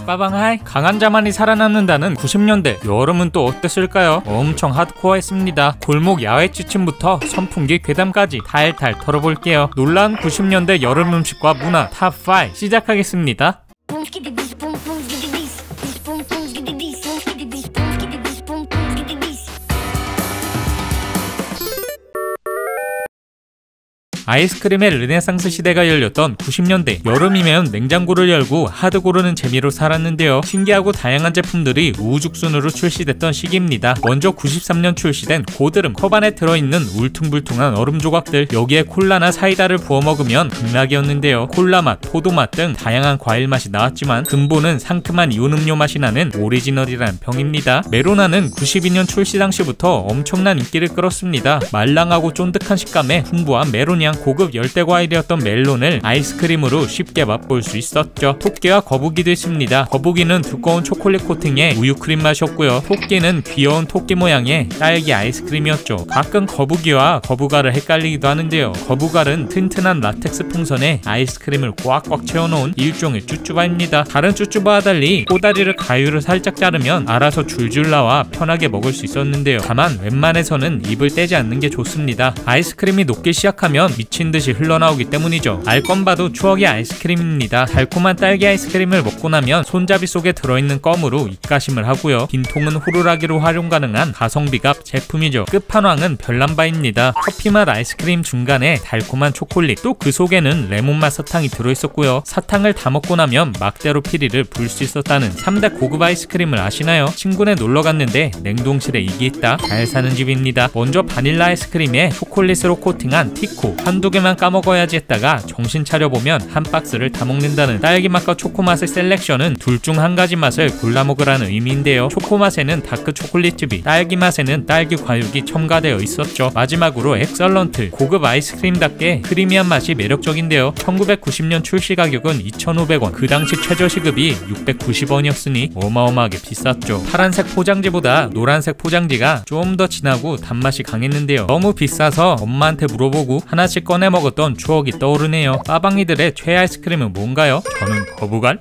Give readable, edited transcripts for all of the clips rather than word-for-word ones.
빠방하이. 강한 자만이 살아남는다는 90년대 여름은 또 어땠을까요? 엄청 하드코어했습니다. 골목 야외 찌침부터 선풍기 괴담까지 탈탈 털어볼게요. 놀라운 90년대 여름 음식과 문화 탑5 시작하겠습니다. 아이스크림의 르네상스 시대가 열렸던 90년대 여름이면 냉장고를 열고 하드 고르는 재미로 살았는데요. 신기하고 다양한 제품들이 우후죽순으로 출시됐던 시기입니다. 먼저 93년 출시된 고드름, 컵 안에 들어있는 울퉁불퉁한 얼음 조각들, 여기에 콜라나 사이다를 부어 먹으면 극락이었는데요. 콜라맛, 포도맛 등 다양한 과일 맛이 나왔지만 근본은 상큼한 이온 음료 맛이 나는 오리지널이란 병입니다. 메로나는 92년 출시 당시부터 엄청난 인기를 끌었습니다. 말랑하고 쫀득한 식감에 풍부한 메론향, 고급 열대과일이었던 멜론을 아이스크림으로 쉽게 맛볼 수 있었죠. 토끼와 거북이도 있습니다. 거북이는 두꺼운 초콜릿 코팅의 우유크림 맛이었고요. 토끼는 귀여운 토끼 모양의 딸기 아이스크림이었죠. 가끔 거북이와 거북알을 헷갈리기도 하는데요. 거북알은 튼튼한 라텍스 풍선에 아이스크림을 꽉꽉 채워놓은 일종의 쭈쭈바입니다. 다른 쭈쭈바와 달리 꼬다리를 가위로 살짝 자르면 알아서 줄줄 나와 편하게 먹을 수 있었는데요. 다만 웬만해서는 입을 떼지 않는 게 좋습니다. 아이스크림이 녹기 시작하면 미친듯이 흘러나오기 때문이죠. 알건 봐도 추억의 아이스크림입니다. 달콤한 딸기 아이스크림을 먹고 나면 손잡이 속에 들어있는 껌으로 입가심을 하고요. 빈통은 호루라기로 활용 가능한 가성비갑 제품이죠. 끝판왕은 별남바입니다. 커피맛 아이스크림 중간에 달콤한 초콜릿, 또 그 속에는 레몬맛 사탕이 들어있었고요. 사탕을 다 먹고 나면 막대로 피리를 불 수 있었다는 3대 고급 아이스크림을 아시나요? 친구네 놀러 갔는데 냉동실에 이게 있다. 잘 사는 집입니다. 먼저 바닐라 아이스크림에 초콜릿으로 코팅한 티코, 한두 개만 까먹어야지 했다가 정신 차려보면 한 박스를 다 먹는다는 딸기맛과 초코맛의 셀렉션은 둘 중 한 가지 맛을 골라 먹으라는 의미인데요. 초코맛에는 다크 초콜릿즙이, 딸기맛에는 딸기 과육이 첨가되어 있었죠. 마지막으로 엑설런트, 고급 아이스크림답게 크리미한 맛이 매력적인데요. 1990년 출시 가격은 2,500원, 그 당시 최저시급이 690원이었으니 어마어마하게 비쌌죠. 파란색 포장지보다 노란색 포장지가 좀 더 진하고 단맛이 강했는데요. 너무 비싸서 엄마한테 물어보고 하나씩 꺼내 먹었던 추억이 떠오르네요. 빠방이들의 최애 아이스크림은 뭔가요? 저는 거북알?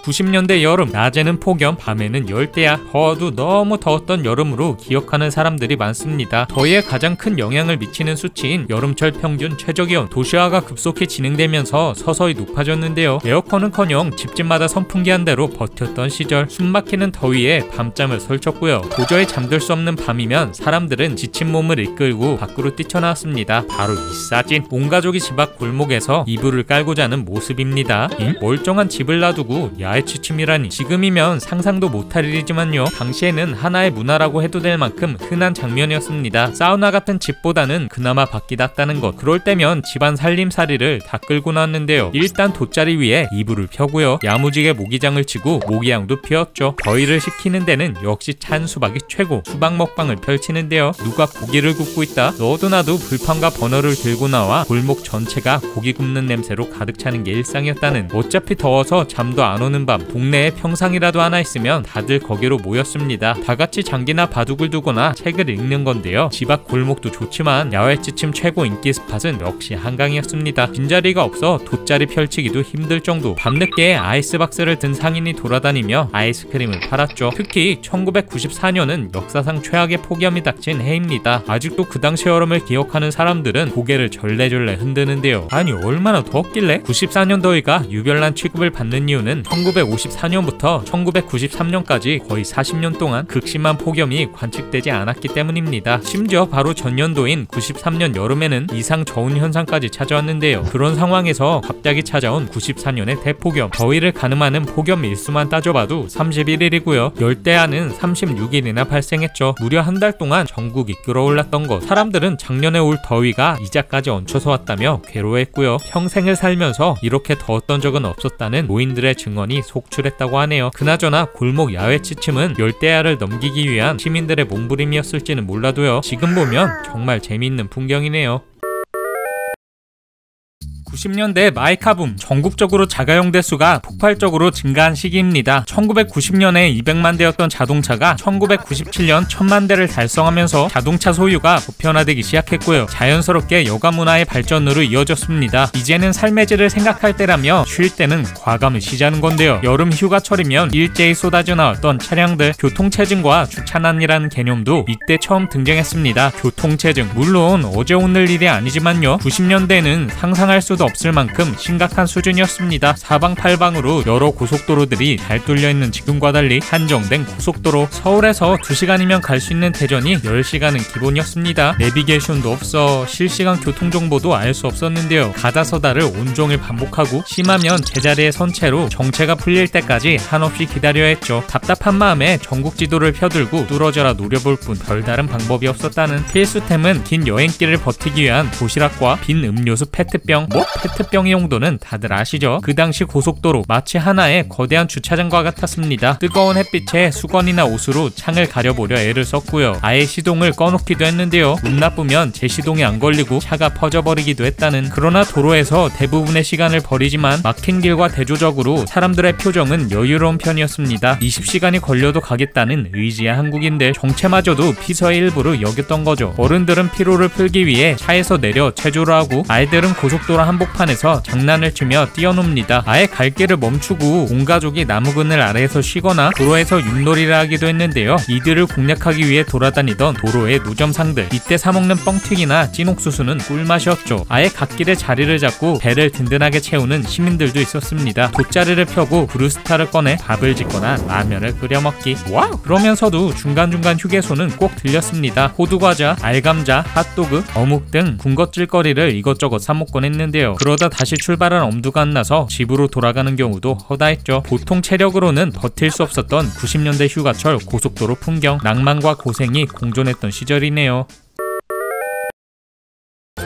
90년대 여름, 낮에는 폭염, 밤에는 열대야. 더워도 너무 더웠던 여름으로 기억하는 사람들이 많습니다. 더위에 가장 큰 영향을 미치는 수치인 여름철 평균 최저기온, 도시화가 급속히 진행되면서 서서히 높아졌는데요. 에어컨은커녕 집집마다 선풍기 한 대로 버텼던 시절, 숨막히는 더위에 밤잠을 설쳤고요. 도저히 잠들 수 없는 밤이면 사람들은 지친 몸을 이끌고 밖으로 뛰쳐나왔습니다. 바로 이 사진, 온 가족이 집 앞 골목에서 이불을 깔고 자는 모습입니다. 멀쩡한 집을 놔두고 야외 취침이라니, 지금이면 상상도 못할 일이지만요, 당시에는 하나의 문화라고 해도 될 만큼 흔한 장면이었습니다. 사우나 같은 집보다는 그나마 밖이 낫다는 것. 그럴 때면 집안 살림살이를 다 끌고 나왔는데요. 일단 돗자리 위에 이불을 펴고요, 야무지게 모기장을 치고 모기향도 피웠죠. 더위를 식히는 데는 역시 찬 수박이 최고. 수박 먹방을 펼치는데요. 누가 고기를 굽고 있다, 너도 나도 불판과 버너를 들고 나와 골목 전체가 고기 굽는 냄새로 가득 차는 게 일상이었다는. 어차피 더워서 잠도 안 오는 밤, 동네에 평상이라도 하나 있으면 다들 거기로 모였습니다. 다같이 장기나 바둑을 두거나 책을 읽는 건데요. 집 앞 골목도 좋지만 야외 찌침 최고 인기 스팟은 역시 한강이었습니다. 빈자리가 없어 돗자리 펼치기도 힘들 정도. 밤늦게 아이스박스를 든 상인이 돌아다니며 아이스크림을 팔았죠. 특히 1994년은 역사상 최악의 폭염이 닥친 해입니다. 아직도 그 당시 여름을 기억하는 사람들은 고개를 절레절레 흔드는데요. 아니 얼마나 더웠길래? 94년 더위가 유별난 취급을 받는 이유는 1954년부터 1993년까지 거의 40년 동안 극심한 폭염이 관측되지 않았기 때문입니다. 심지어 바로 전년도인 93년 여름에는 이상 저온 현상까지 찾아왔는데요. 그런 상황에서 갑자기 찾아온 94년의 대폭염, 더위를 가늠하는 폭염 일수만 따져봐도 31일이고요. 열대야는 36일이나 발생했죠. 무려 한 달 동안 전국이 끓어올랐던 것. 사람들은 작년에 올 더위가 이자까지 얹혀서 왔다며 괴로워했고요. 평생을 살면서 이렇게 더웠던 적은 없었다는 노인들의 증언이 속출했다고 하네요. 그나저나 골목 야외 취침은 열대야를 넘기기 위한 시민들의 몸부림이었을지는 몰라도요, 지금 보면 정말 재미있는 풍경이네요. 90년대 마이카붐, 전국적으로 자가용 대수가 폭발적으로 증가한 시기입니다. 1990년에 200만 대였던 자동차가 1997년 1000만 대를 달성하면서 자동차 소유가 보편화되기 시작했고요. 자연스럽게 여가 문화의 발전으로 이어졌습니다. 이제는 삶의 질을 생각할 때라며 쉴 때는 과감을 쉬자는 건데요. 여름 휴가철이면 일제히 쏟아져 나왔던 차량들, 교통체증과 주차난이라는 개념도 이때 처음 등장했습니다. 교통체증, 물론 어제 오늘 일이 아니지만요. 90년대에는 상상할 수도 없을 만큼 심각한 수준이었습니다. 사방팔방으로 여러 고속도로들이 잘 뚫려있는 지금과 달리 한정된 고속도로, 서울에서 2시간이면 갈 수 있는 대전이 10시간은 기본이었습니다. 내비게이션도 없어 실시간 교통정보도 알 수 없었는데요. 가다서다를 온종일 반복하고 심하면 제자리에 선 채로 정체가 풀릴 때까지 한없이 기다려야 했죠. 답답한 마음에 전국 지도를 펴들고 뚫어져라 노려볼 뿐 별다른 방법이 없었다는 필수템은 긴 여행길을 버티기 위한 도시락과 빈 음료수 페트병. 페트병의 용도는 다들 아시죠? 그 당시 고속도로 마치 하나의 거대한 주차장과 같았습니다. 뜨거운 햇빛에 수건이나 옷으로 창을 가려보려 애를 썼고요. 아예 시동을 꺼놓기도 했는데요. 운 나쁘면 제 시동이 안 걸리고 차가 퍼져버리기도 했다는. 그러나 도로에서 대부분의 시간을 버리지만 막힌 길과 대조적으로 사람들의 표정은 여유로운 편이었습니다. 20시간이 걸려도 가겠다는 의지의 한국인들, 정체마저도 피서의 일부로 여겼던 거죠. 어른들은 피로를 풀기 위해 차에서 내려 체조를 하고, 아이들은 고속도로 한복판에서 장난을 치며 뛰어놉니다. 아예 갈 길을 멈추고 온 가족이 나무 그늘 아래에서 쉬거나 도로에서 윷놀이를 하기도 했는데요. 이들을 공략하기 위해 돌아다니던 도로의 노점상들, 이때 사먹는 뻥튀기나 찐옥수수는 꿀맛이었죠. 아예 갓길에 자리를 잡고 배를 든든하게 채우는 시민들도 있었습니다. 돗자리를 펴고 브루스타를 꺼내 밥을 짓거나 라면을 끓여 먹기. 와우! 그러면서도 중간중간 휴게소는 꼭 들렸습니다. 호두과자, 알감자, 핫도그, 어묵 등 군것질거리를 이것저것 사먹곤 했는데요. 그러다 다시 출발한 엄두가 안 나서 집으로 돌아가는 경우도 허다했죠. 보통 체력으로는 버틸 수 없었던 90년대 휴가철 고속도로 풍경, 낭만과 고생이 공존했던 시절이네요.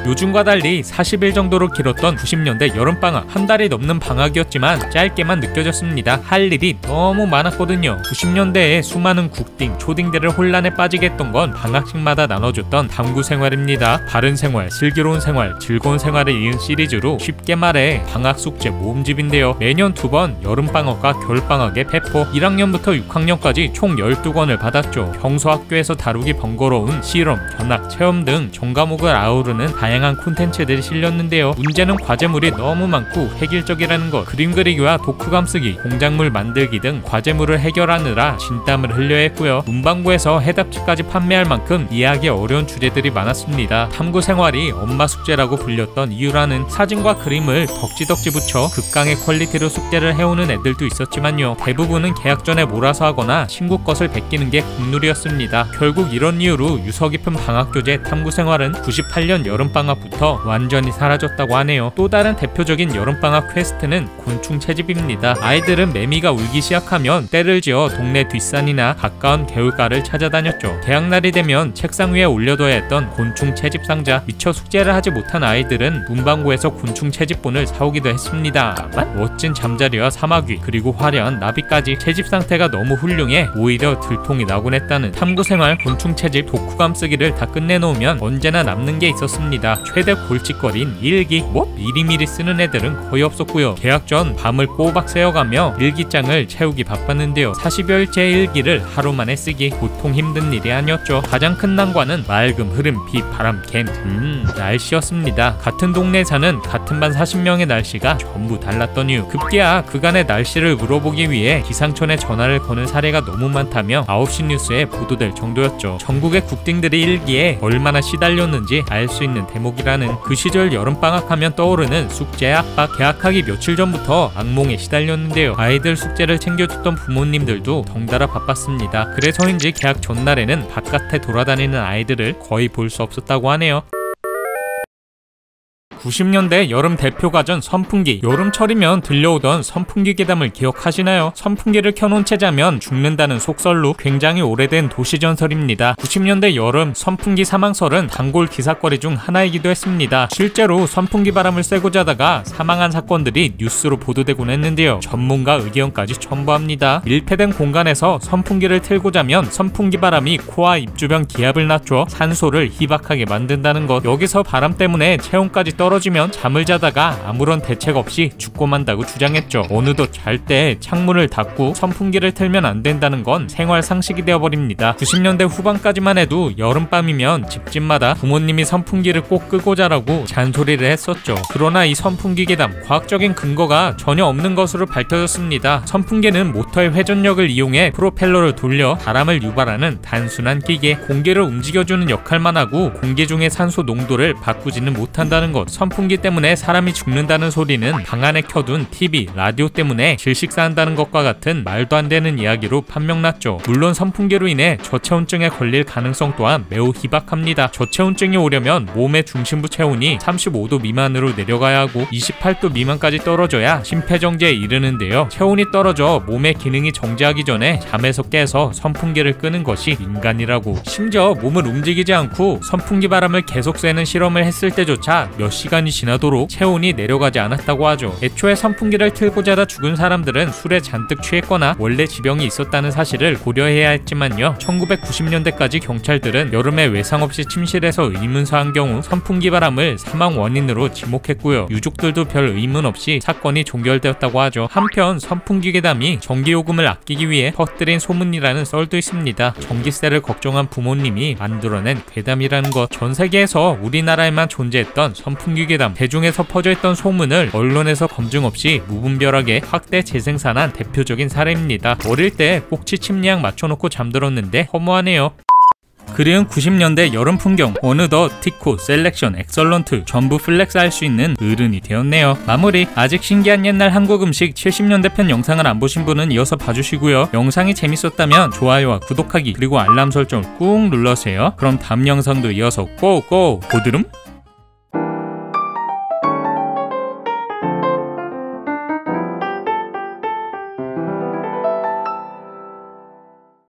요즘과 달리 40일 정도로 길었던 90년대 여름방학, 한 달이 넘는 방학이었지만 짧게만 느껴졌습니다. 할 일이 너무 많았거든요. 90년대에 수많은 국딩, 초딩들을 혼란에 빠지게 했던 건 방학식마다 나눠줬던 당구 생활입니다. 바른 생활, 슬기로운 생활, 즐거운 생활을 이은 시리즈로 쉽게 말해 방학 숙제 모음집인데요. 매년 2번 여름방학과 겨울방학에 배포, 1학년부터 6학년까지 총 12권을 받았죠. 평소 학교에서 다루기 번거로운 실험, 견학, 체험 등 전과목을 아우르는 다양한 콘텐츠들이 실렸는데요. 문제는 과제물이 너무 많고 획일적이라는 것, 그림 그리기와 독후감 쓰기, 공작물 만들기 등 과제물을 해결하느라 진땀을 흘려야 했고요. 문방구에서 해답지까지 판매할 만큼 이해하기 어려운 주제들이 많았습니다. 탐구 생활이 엄마 숙제라고 불렸던 이유라는. 사진과 그림을 덕지덕지 붙여 극강의 퀄리티로 숙제를 해오는 애들도 있었지만요. 대부분은 개학 전에 몰아서 하거나 친구 것을 베끼는 게 국룰이었습니다. 결국 이런 이유로 유서 깊은 방학교재 탐구 생활은 98년 여름방학부터 완전히 사라졌다고 하네요. 또 다른 대표적인 여름방학 퀘스트는 곤충 채집입니다. 아이들은 매미가 울기 시작하면 때를 지어 동네 뒷산이나 가까운 개울가를 찾아다녔죠. 개학날이 되면 책상 위에 올려둬야 했던 곤충 채집 상자, 미처 숙제를 하지 못한 아이들은 문방구에서 곤충 채집본을 사오기도 했습니다. 멋진 잠자리와 사마귀, 그리고 화려한 나비까지. 채집 상태가 너무 훌륭해 오히려 들통이 나곤 했다는. 탐구생활, 곤충 채집, 독후감 쓰기를 다 끝내놓으면 언제나 남는 게 있었습니다. 최대 골칫거리인 일기. 미리미리 쓰는 애들은 거의 없었고요. 개학 전 밤을 꼬박 새어가며 일기장을 채우기 바빴는데요. 40여일째 일기를 하루 만에 쓰기 보통 힘든 일이 아니었죠. 가장 큰 난관은 맑음, 흐름, 비, 바람, 갠 날씨였습니다. 같은 동네에 사는 같은 반 40명의 날씨가 전부 달랐던 이유. 급기야 그간의 날씨를 물어보기 위해 기상청에 전화를 거는 사례가 너무 많다며 9시 뉴스에 보도될 정도였죠. 전국의 국딩들이 일기에 얼마나 시달렸는지 알 수 있는 대목이라는. 그 시절 여름방학하면 떠오르는 숙제의 압박. 개학하기 며칠 전부터 악몽에 시달렸는데요. 아이들 숙제를 챙겨줬던 부모님들도 덩달아 바빴습니다. 그래서인지 개학 전날에는 바깥에 돌아다니는 아이들을 거의 볼 수 없었다고 하네요. 90년대 여름 대표과정 선풍기. 여름철이면 들려오던 선풍기 괴담을 기억하시나요? 선풍기를 켜놓은 채 자면 죽는다는 속설로 굉장히 오래된 도시전설입니다. 90년대 여름 선풍기 사망설은 단골 기사거리 중 하나이기도 했습니다. 실제로 선풍기 바람을 쐬고 자다가 사망한 사건들이 뉴스로 보도되곤 했는데요. 전문가 의견까지 첨부합니다. 밀폐된 공간에서 선풍기를 틀고 자면 선풍기 바람이 코와 입 주변 기압을 낮춰 산소를 희박하게 만든다는 것. 여기서 바람 때문에 체온까지 떨어지는 떨어지면 잠을 자다가 아무런 대책 없이 죽고 만다고 주장했죠. 어느덧 잘 때 창문을 닫고 선풍기를 틀면 안 된다는 건 생활 상식이 되어버립니다. 90년대 후반까지만 해도 여름밤이면 집집마다 부모님이 선풍기를 꼭 끄고 자라고 잔소리를 했었죠. 그러나 이 선풍기 괴담, 과학적인 근거가 전혀 없는 것으로 밝혀졌습니다. 선풍기는 모터의 회전력을 이용해 프로펠러를 돌려 바람을 유발하는 단순한 기계, 공기를 움직여주는 역할만 하고 공기 중의 산소 농도를 바꾸지는 못한다는 것. 선풍기 때문에 사람이 죽는다는 소리는 방 안에 켜둔 TV, 라디오 때문에 질식사한다는 것과 같은 말도 안 되는 이야기로 판명났죠. 물론 선풍기로 인해 저체온증에 걸릴 가능성 또한 매우 희박합니다. 저체온증이 오려면 몸의 중심부 체온이 35도 미만으로 내려가야 하고 28도 미만까지 떨어져야 심폐정지에 이르는데요. 체온이 떨어져 몸의 기능이 정지하기 전에 잠에서 깨서 선풍기를 끄는 것이 인간이라고. 심지어 몸을 움직이지 않고 선풍기 바람을 계속 쐬는 실험을 했을 때조차 몇 시간이 지나도록 체온이 내려가지 않았다고 하죠. 애초에 선풍기를 틀고 자다 죽은 사람들은 술에 잔뜩 취했거나 원래 지병이 있었다는 사실을 고려해야 했지만요. 1990년대까지 경찰들은 여름에 외상 없이 침실에서 의문사한 경우 선풍기 바람을 사망 원인으로 지목했고요. 유족들도 별 의문 없이 사건이 종결되었다고 하죠. 한편 선풍기 괴담이 전기요금을 아끼기 위해 퍼뜨린 소문이라는 썰도 있습니다. 전기세를 걱정한 부모님이 만들어낸 괴담이라는 것. 전 세계에서 우리나라에만 존재했던 선풍기 괴담, 대중에서 퍼져있던 소문을 언론에서 검증 없이 무분별하게 확대 재생산한 대표적인 사례입니다. 어릴 때 꼭지 침리약 맞춰놓고 잠들었는데 허무하네요. 그리운 90년대 여름 풍경, 어느덧 티코, 셀렉션, 엑설런트 전부 플렉스 할 수 있는 어른이 되었네요. 마무리. 아직 신기한 옛날 한국 음식 70년대 편 영상을 안 보신 분은 이어서 봐주시고요. 영상이 재밌었다면 좋아요와 구독하기 그리고 알람 설정을 꾹 눌러주세요. 그럼 다음 영상도 이어서 고고! 보드름?